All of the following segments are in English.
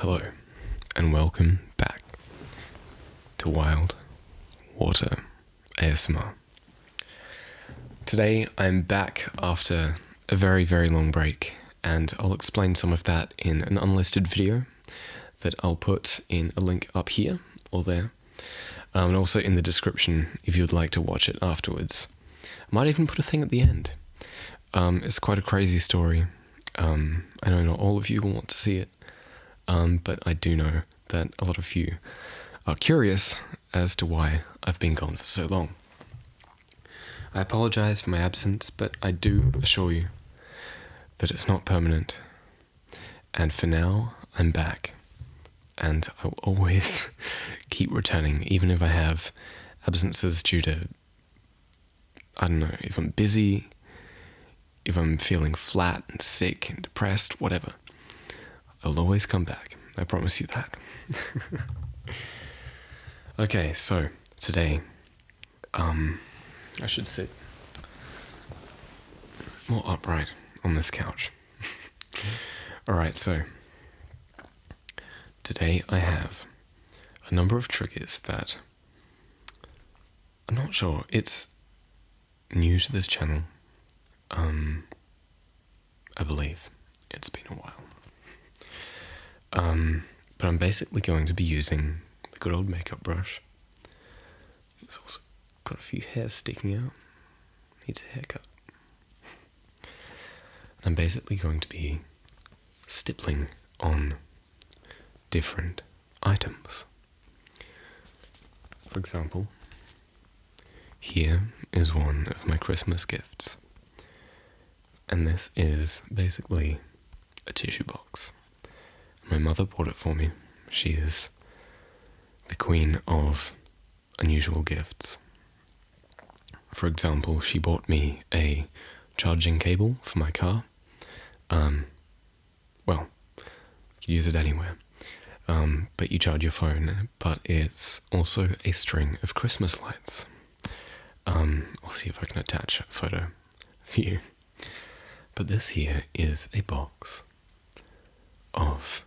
Hello, and welcome back to WildWater ASMR. Today I'm back after a very, very long break, and I'll explain some of that in an unlisted video that I'll put in a link up here or there, and also in the description if you'd like to watch it afterwards. I might even put a thing at the end. It's quite a crazy story. I know not all of you will want to see it, but I do know that a lot of you are curious as to why I've been gone for so long. I apologize for my absence, but I do assure you that it's not permanent. And for now, I'm back. And I will always keep returning, even if I have absences due to, I don't know, if I'm busy, if I'm feeling flat and sick and depressed, whatever. I'll always come back. I promise you that. Okay, so today, I should sit more upright on this couch. Alright, so today I have a number of triggers that I'm not sure. It's new to this channel. I believe it's been a while. But I'm basically going to be using the good old makeup brush. It's also got a few hairs sticking out. Needs a haircut. I'm basically going to be stippling on different items. For example, here is one of my Christmas gifts. And this is basically a tissue box. My mother bought it for me. She is the queen of unusual gifts. For example, she bought me a charging cable for my car. Well, you can use it anywhere. But you charge your phone, but it's also a string of Christmas lights. I'll see if I can attach a photo for you. But this here is a box of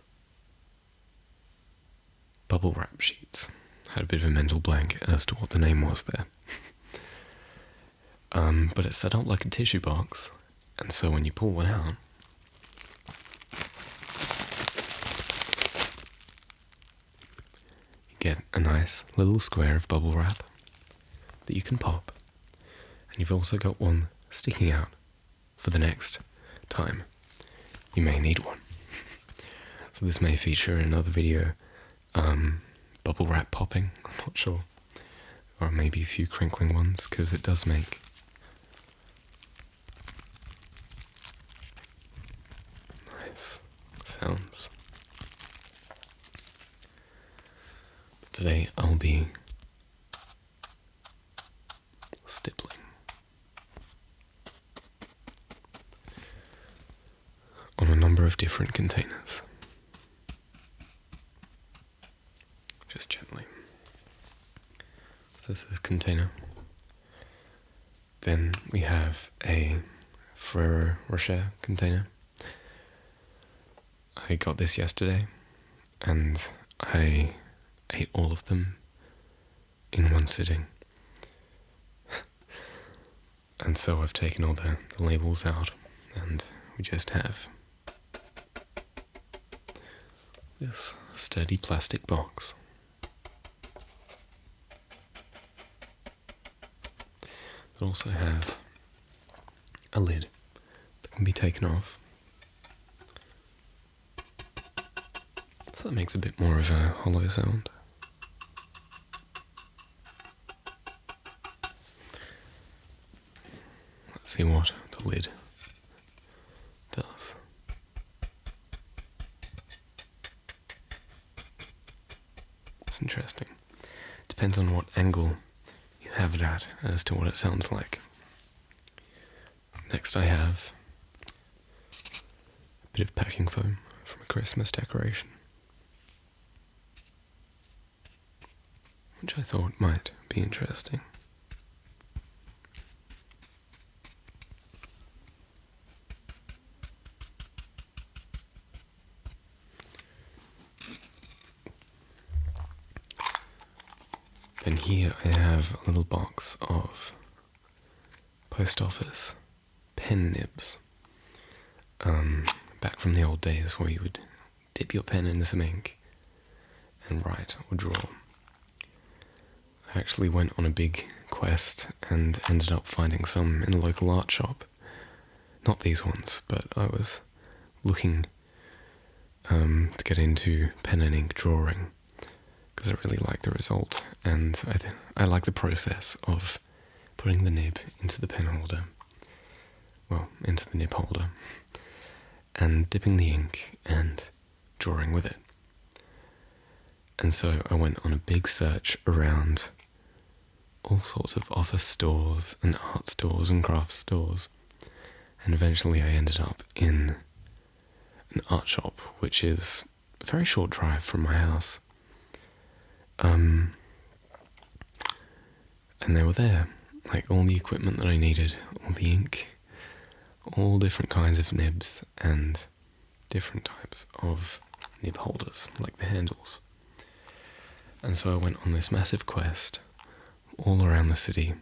bubble wrap sheets. Had a bit of a mental blank as to what the name was there. But it's set up like a tissue box, and so when you pull one out, you get a nice little square of bubble wrap that you can pop, and you've also got one sticking out for the next time you may need one. So this may feature in another video, bubble wrap popping, I'm not sure, or maybe a few crinkling ones, because it does make nice sounds. Today I'll be stippling on a number of different containers. Just gently. So this is a container. Then we have a Ferrero Rocher container. I got this yesterday, and I ate all of them in one sitting. And so I've taken all the labels out, and we just have this sturdy plastic box. It also has a lid that can be taken off. So that makes a bit more of a hollow sound. Let's see what the lid does. It's interesting. Depends on what angle you have it at as to what it sounds like. Next I have a bit of packing foam from a Christmas decoration, which I thought might be interesting. Then here I have a little box of post office pen nibs. Back from the old days where you would dip your pen into some ink and write or draw. I actually went on a big quest and ended up finding some in a local art shop. Not these ones, but I was looking to get into pen and ink drawing because I really like the result, and I like the process of putting the nib into the pen holder, well, into the nib holder, and dipping the ink and drawing with it. And so I went on a big search around all sorts of office stores and art stores and craft stores, and eventually I ended up in an art shop, which is a very short drive from my house. And they were there, like all the equipment that I needed, all the ink, all different kinds of nibs, and different types of nib holders, like the handles. And so I went on this massive quest all around the city,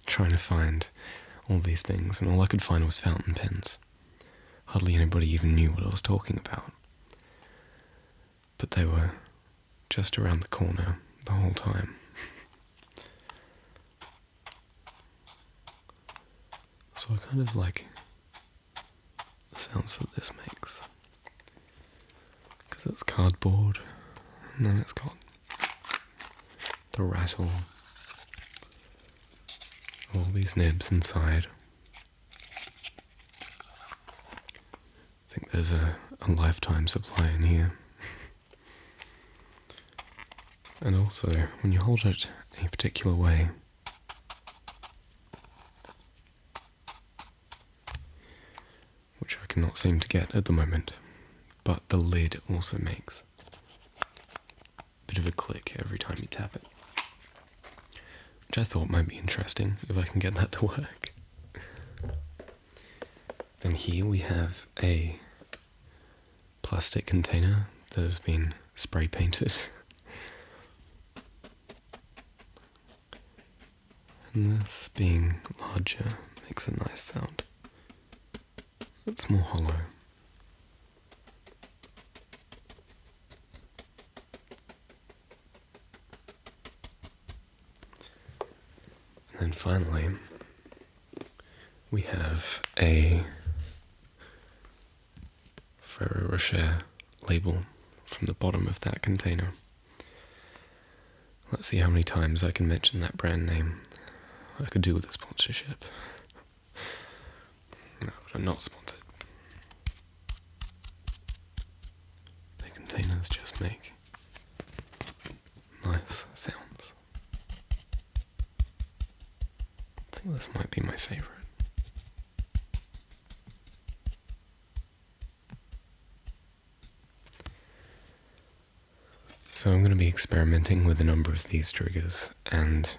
trying to find all these things, and all I could find was fountain pens. Hardly anybody even knew what I was talking about. But they were just around the corner the whole time. So I kind of like the sounds that this makes, because it's cardboard, and then it's got the rattle of all these nibs inside. I think there's a lifetime supply in here. And also, when you hold it a particular way, which I cannot seem to get at the moment, but the lid also makes a bit of a click every time you tap it, which I thought might be interesting if I can get that to work. Then here we have a plastic container that has been spray painted. And this being larger makes a nice sound. It's more hollow. And then finally, we have a Ferrero Rocher label from the bottom of that container. Let's see how many times I can mention that brand name. I could do with a sponsorship. No, but I'm not sponsored. The containers just make nice sounds. I think this might be my favorite. So I'm going to be experimenting with a number of these triggers and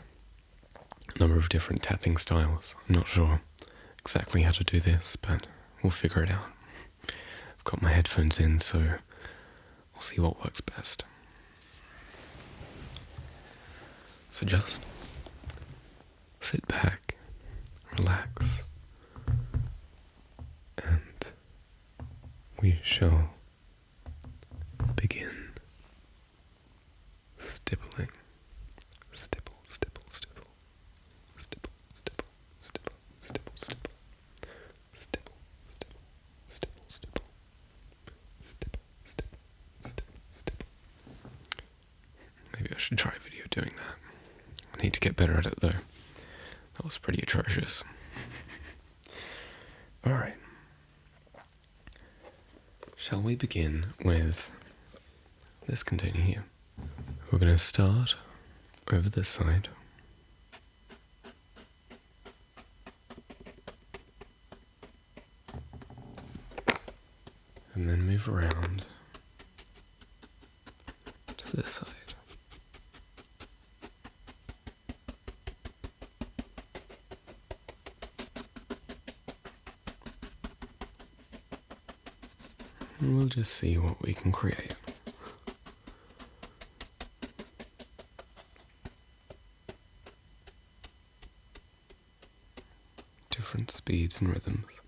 a number of different tapping styles. I'm not sure exactly how to do this, but we'll figure it out. I've got my headphones in, so we'll see what works best. So just sit back, relax, and we shall begin. Stippling. Stipple, stipple, stipple. Stipple, stipple, stipple, stipple, stipple. Stipple, stipple, stipple, stipple. Stipple, stipple, stipple, stipple. Maybe I should try a video doing that. I need to get better at it though. That was pretty atrocious. Alright. Shall we begin with this container here? We're going to start over this side. And then move around to this side. And we'll just see what we can create. speeds and rhythms.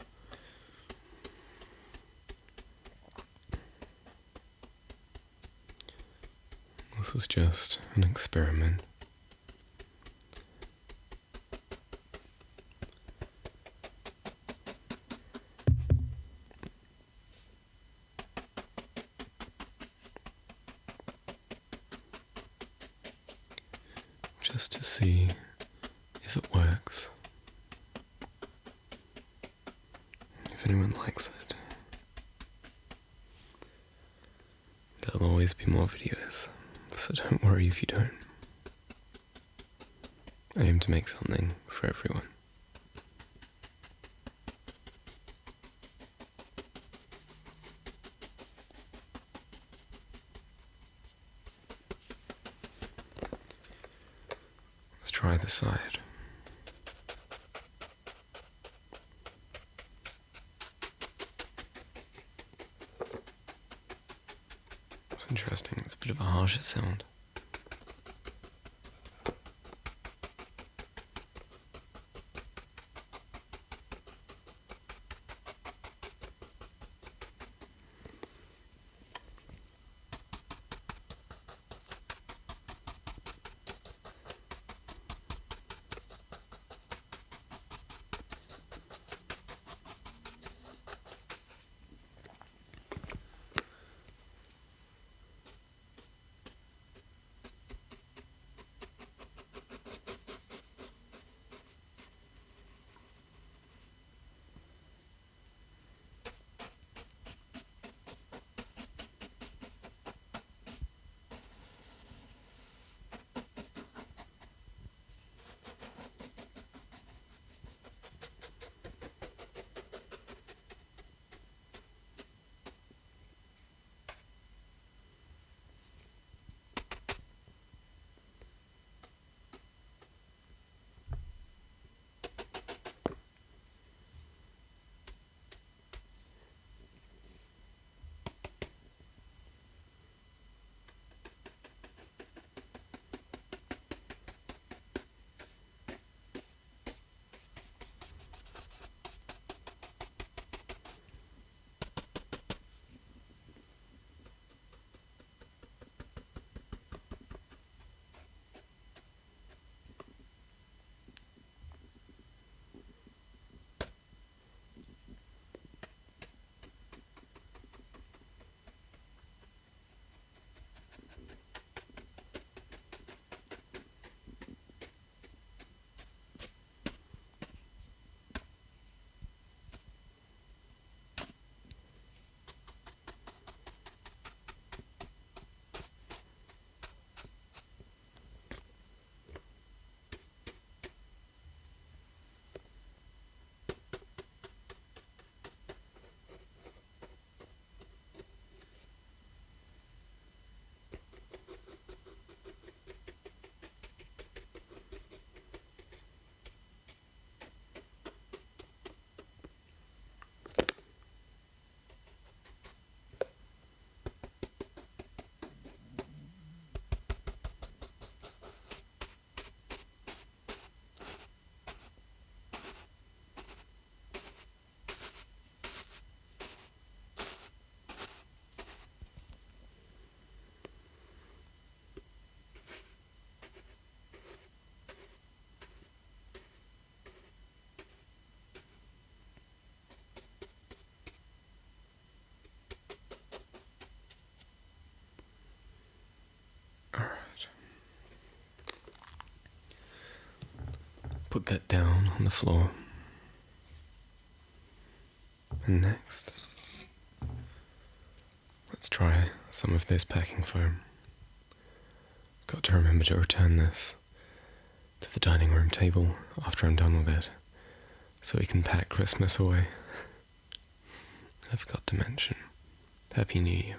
This is just an experiment. Just to see if it works, if anyone likes it. There'll always be more videos, so don't worry if you don't. I aim to make something for everyone. Let's try this side. It's interesting, it's a bit of a harsher sound. Put that down on the floor. And next, let's try some of this packing foam. Got to remember to return this to the dining room table after I'm done with it, so we can pack Christmas away. I forgot to mention, Happy New Year.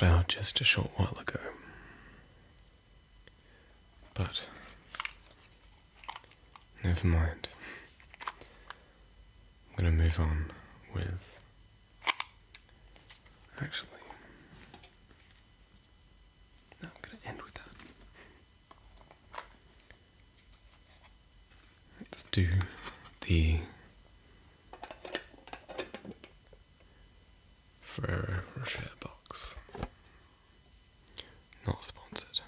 cut out just a short while ago. But never mind. I'm going to move on with... Actually, no, I'm going to end with that. Let's do the Ferrero Rocher box. Not sponsored.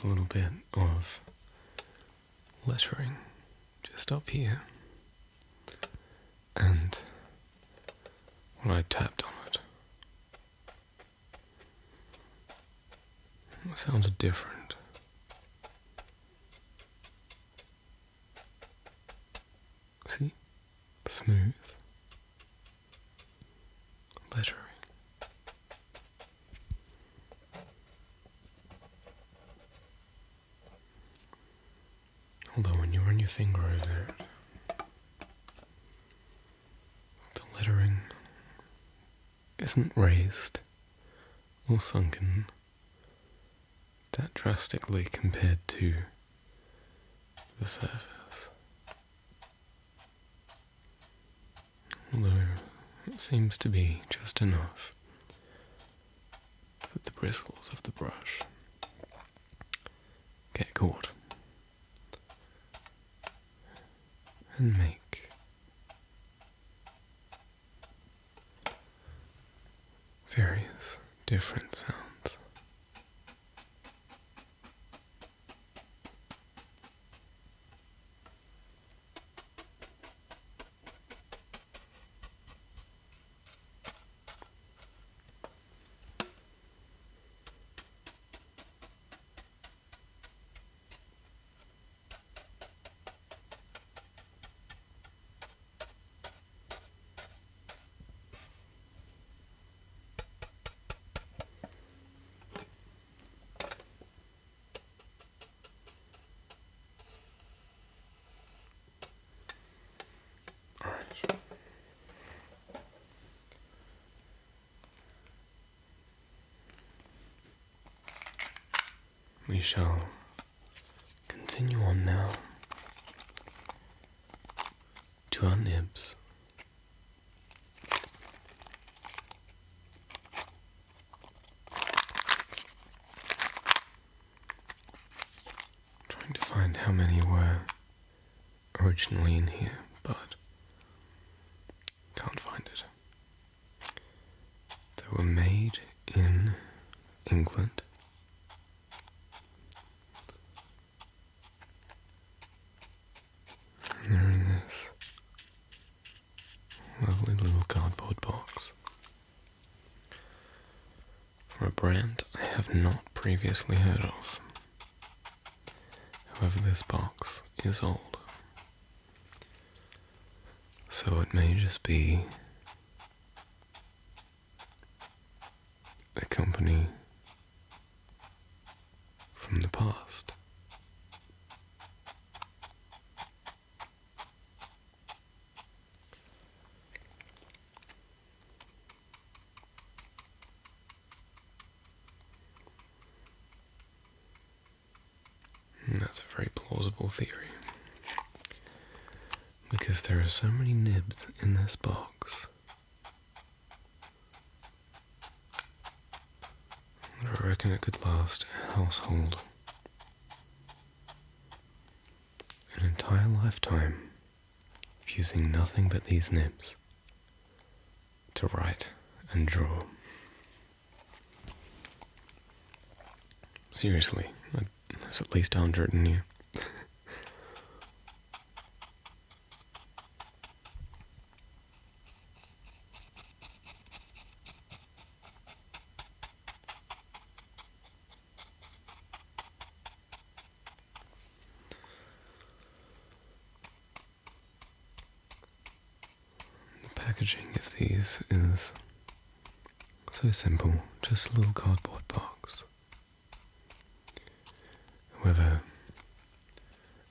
A little bit of lettering just up here, and when I tapped on it, it sounded different. See? Smooth lettering. Although when you run your finger over it, the lettering isn't raised or sunken that drastically compared to the surface. Although it seems to be just enough that the bristles of the brush get caught and make various different sounds. We shall continue on now to our nibs. Trying to find how many were originally in here, but can't find it. They were made in England. And they're in this lovely little cardboard box from a brand I have not previously heard of. However, this box is old, so it may just be a company from the past. And that's a very plausible theory, because there are so many nibs in this box that I reckon it could last a household an entire lifetime of using nothing but these nibs to write and draw. Seriously, there's at least 100 in here. The packaging of these is so simple, just a little cardboard box. However,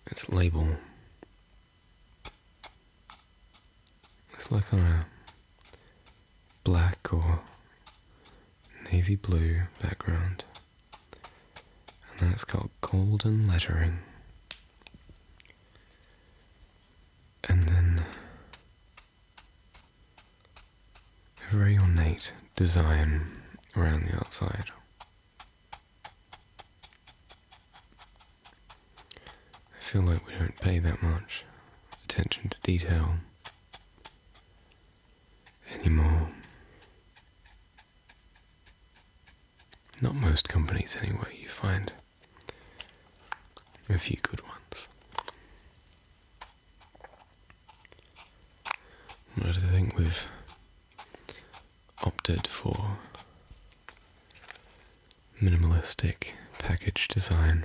its label is like on a black or navy blue background, and then it's got golden lettering, and then a very ornate design around the outside. I feel like we don't pay that much attention to detail anymore. Not most companies anyway. You find a few good ones. But I think we've opted for minimalistic package design.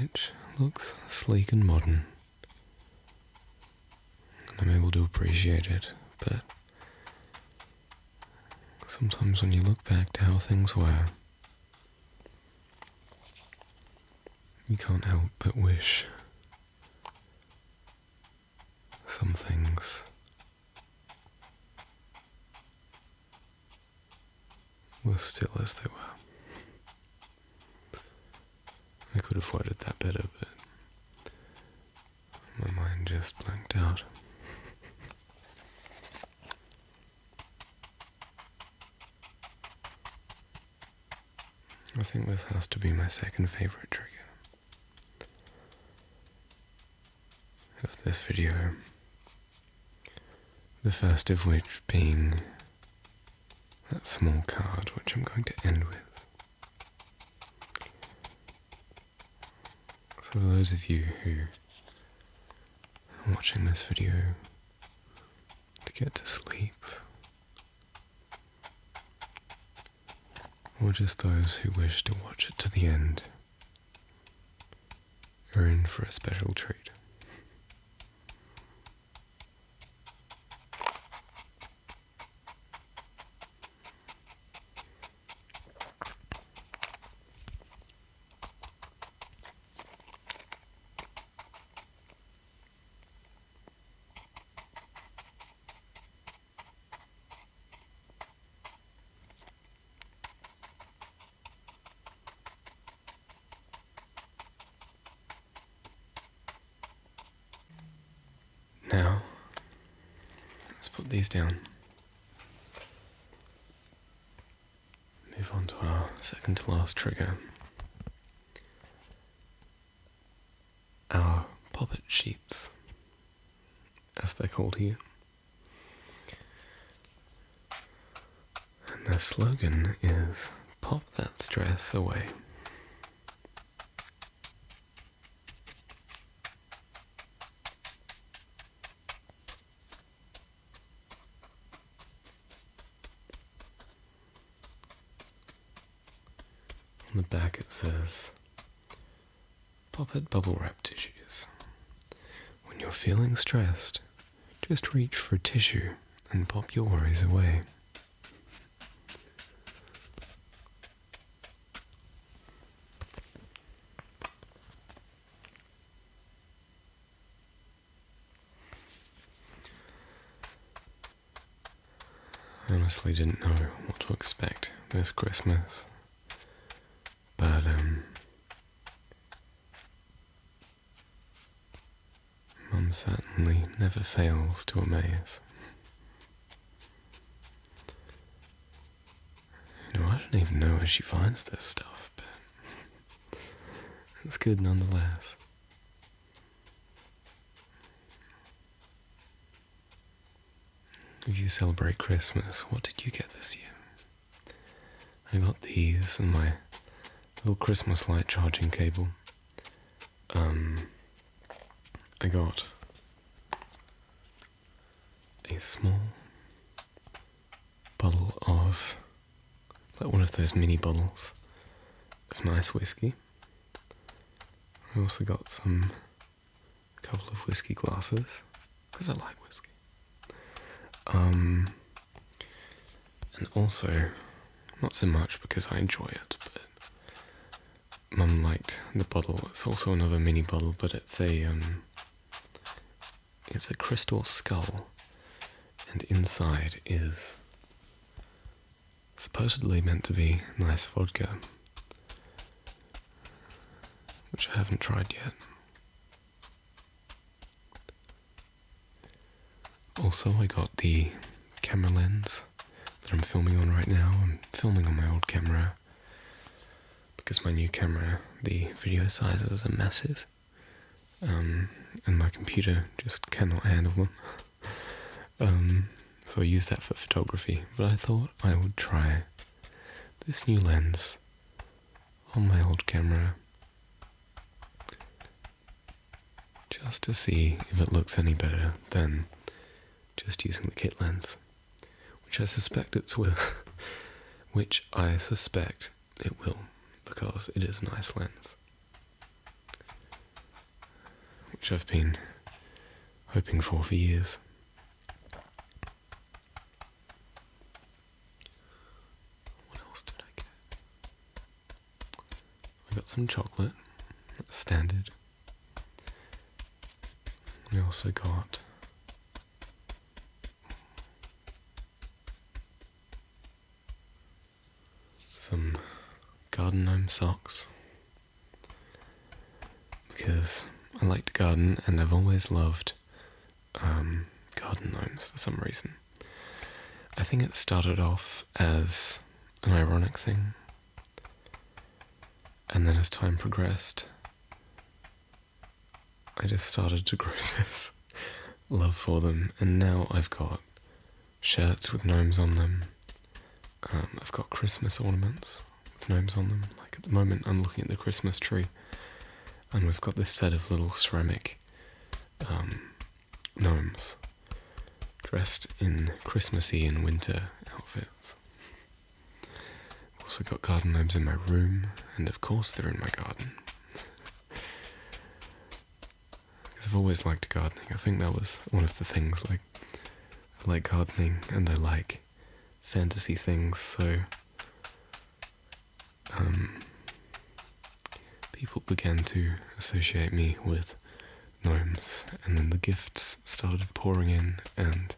Which looks sleek and modern, and I'm able to appreciate it, but sometimes when you look back to how things were, you can't help but wish some things were still as they were. I could have worded that better, but my mind just blanked out. I think this has to be my second favorite trigger of this video. The first of which being that small card, which I'm going to end with. So for those of you who are watching this video to get to sleep, or just those who wish to watch it to the end, are in for a special treat. Now, let's put these down. Move on to our second to last trigger. Our poppet sheets, as they're called here. And their slogan is, "Pop that stress away." On the back it says, "Poppet bubble wrap tissues. When you're feeling stressed, just reach for a tissue and pop your worries away." I honestly didn't know what to expect this Christmas, but Mum certainly never fails to amaze. I don't even know where she finds this stuff, but it's good nonetheless. If you celebrate Christmas, what did you get this year? I got these and my little Christmas light charging cable. I got a small bottle of, like one of those mini bottles of nice whiskey. I also got a couple of whiskey glasses, because I like whiskey. And also, not so much because I enjoy it, but Mum liked the bottle. It's also another mini bottle, but it's a crystal skull, and inside is supposedly meant to be nice vodka, which I haven't tried yet. Also, I got the camera lens that I'm filming on right now. I'm filming on my old camera because my new camera, the video sizes are massive, and my computer just cannot handle them. So I use that for photography, but I thought I would try this new lens on my old camera just to see if it looks any better than just using the kit lens, which I suspect it will, because it is a nice lens, which I've been hoping for years. What else did I get? I got some chocolate, that's standard. I also got some garden gnome socks, because I like to garden and I've always loved garden gnomes for some reason. I think it started off as an ironic thing, and then as time progressed, I just started to grow this love for them, and now I've got shirts with gnomes on them. I've got Christmas ornaments with gnomes on them. Like at the moment I'm looking at the Christmas tree, and we've got this set of little ceramic gnomes dressed in Christmassy and winter outfits. I've also got garden gnomes in my room, and of course they're in my garden. Because I've always liked gardening. I think that was one of the things, like, I like gardening and I like fantasy things, so people began to associate me with gnomes, and then the gifts started pouring in, and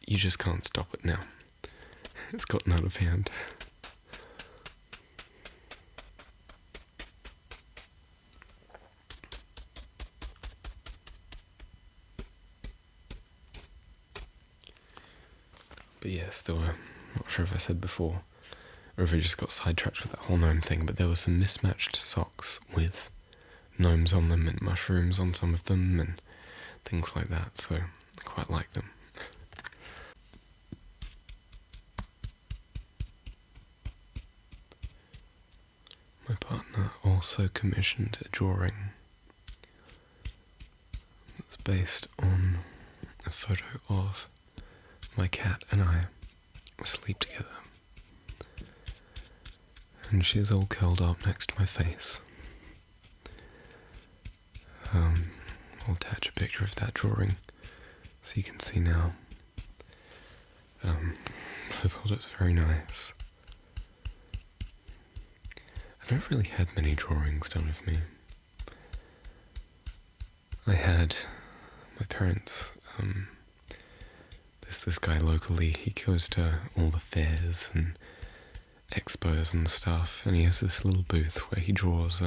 you just can't stop it now. It's gotten out of hand. But yes, there were, not sure if I said before, or if I just got sidetracked with that whole gnome thing, but there were some mismatched socks with gnomes on them and mushrooms on some of them and things like that, so I quite like them. My partner also commissioned a drawing that's based on a photo of my cat and I asleep together. And she's all curled up next to my face. I'll attach a picture of that drawing so you can see now. I thought it was very nice. I don't really have many drawings done of me. I had my parents, there's this guy locally, he goes to all the fairs and expos and stuff, and he has this little booth where he draws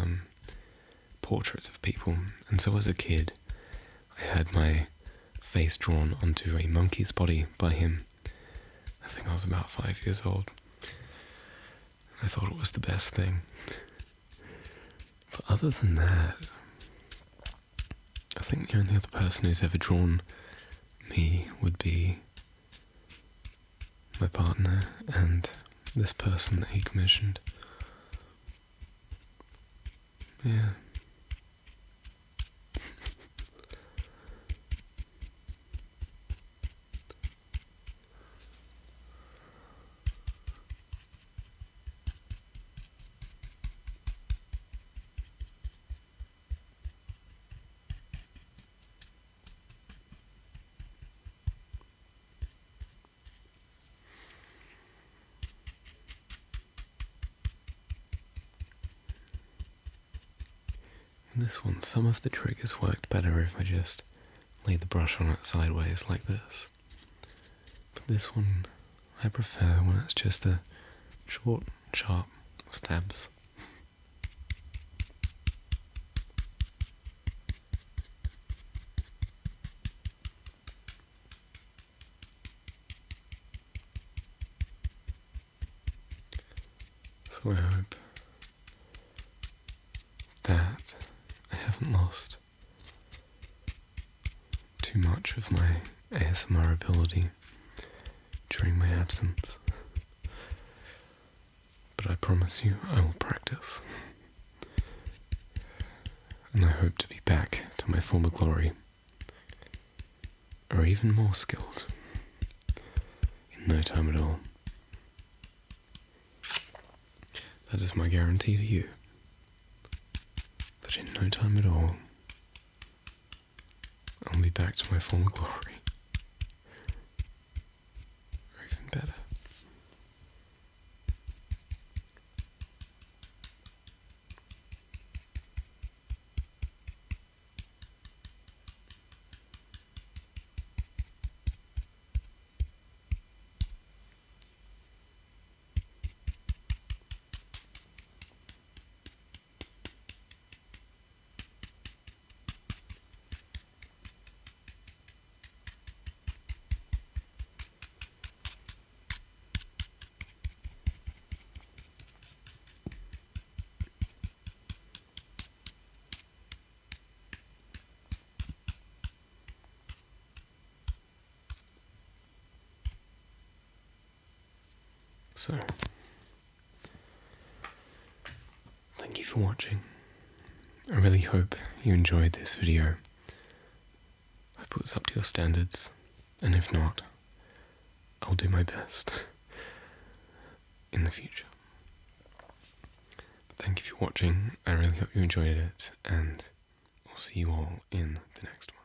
portraits of people. And so as a kid, I had my face drawn onto a monkey's body by him. I think I was about 5 years old. I thought it was the best thing. But other than that, I think the only other person who's ever drawn me would be my partner and this person that he commissioned. Yeah. This one, some of the triggers worked better if I just lay the brush on it sideways like this. But this one, I prefer when it's just the short, sharp stabs. So I hope that I haven't lost too much of my ASMR ability during my absence. But I promise you I will practice. And I hope to be back to my former glory, or even more skilled, in no time at all. That is my guarantee to you, that in no time at all, I'll be back to my former glory, or even better. So, thank you for watching. I really hope you enjoyed this video. I hope it was up to your standards, and if not, I'll do my best in the future. But thank you for watching. I really hope you enjoyed it, and I'll see you all in the next one.